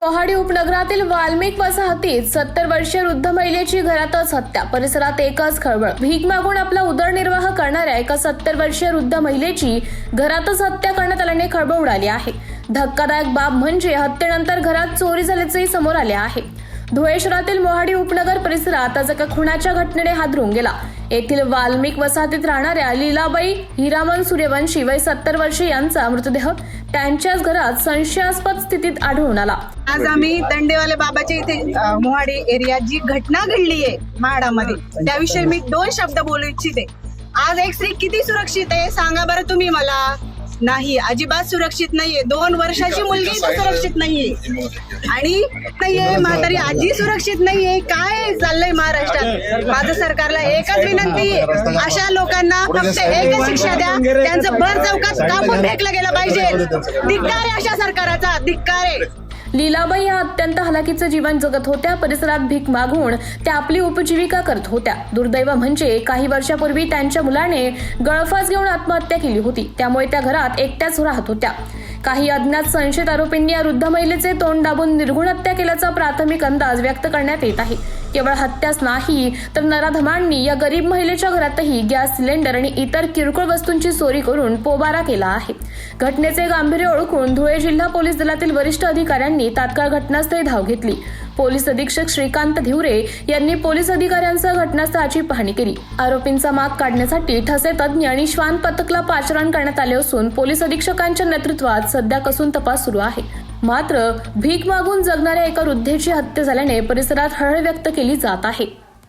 मोहाडी उपनगरातील वाल्मिक वसाहतीत 70 वर्षीय वृद्ध महिलेची घरातच हत्या. परिसरात एकच खळबळ. भीक मागून आपला उदरनिर्वाह करणाऱ्या एका 70 वर्षीय वृद्ध महिलेची घरातच हत्या करण्यात आल्याने खळबळ उडाली आहे. धक्कादायक बाब म्हणजे हत्येनंतर घरात चोरी झाल्याचेही समोर आले आहे. धुळे शहरातील मोहाडी उपनगर परिसरात आज एका खुनाच्या घटनेने हादरून गेला. येथील वाल्मिक वसाहतीत राहणाऱ्या लीलाबाई हिरामन सूर्यवंशी वय 70 वर्षे यांचा मृतदेह त्यांच्याच घरात संशयास्पद स्थितीत आढळून आला. आज आम्ही दंडेवाले बाबाच्या इथे मोहाडी एरियात जी घटना घडली आहे म्हाडामध्ये त्याविषयी मी 2 शब्द बोलू इच्छिते. आज एक स्त्री किती सुरक्षित आहे सांगा बरं तुम्ही मला. नाही, अजिबात सुरक्षित नाहीये. 2 वर्षाची मुलगी सुरक्षित नाहीये आणि नाहीये म्हातारी आजी सुरक्षित नाहीये. काय चाललंय महाराष्ट्रात? माझं सरकारला एकच विनंती आहे, अशा लोकांना फक्त एकच शिक्षा द्या. त्यांचं भर चौकात कापून फेकलं गेलं पाहिजे. धिक्कार आहे अशा सरकाराचा, धिक्कार आहे. लीलाबाई या अत्यंत हलाखीचं जीवन जगत होत्या. परिसरात भीक मागून त्या आपली उपजीविका करत होत्या. दुर्दैव म्हणजे काही वर्षापूर्वी त्यांच्या मुलाने गळफास घेऊन आत्महत्या केली होती. त्यामुळे त्या घरात एकट्याच राहत होत्या. काही अज्ञात संशयित आरोपींनी या वृद्ध महिलेचे तोंड दाबून निर्घुण हत्या केल्याचा प्राथमिक अंदाज व्यक्त करण्यात येत आहे. केवळ हत्याच नाही तर नराधमांनी या गरीब महिलेच्या घरातही गॅस सिलेंडर आणि इतर किरकोळ वस्तूंची चोरी करून पोबारा केला आहे. घटनेचे गांभीर्य ओळखून धुळे जिल्हा पोलीस दलातील वरिष्ठ अधिकाऱ्यांनी तात्काळ घटनास्थळी धाव घेतली. पोलीस अधीक्षक श्रीकांत धिवरे यांनी पोलीस अधिकाऱ्यांसह घटनास्थळाची पाहणी केली. आरोपींचा माग काढण्यासाठी ठसे तज्ञ आणि श्वान पथकला पाचारण करण्यात आले असून पोलीस अधीक्षकांच्या नेतृत्वात सध्या कसून तपास सुरू आहे. मात्र भीक मागून जगणाऱ्या एका वृद्धेची हत्या झाल्याने परिसरात हळहळ व्यक्त केली जात आहे.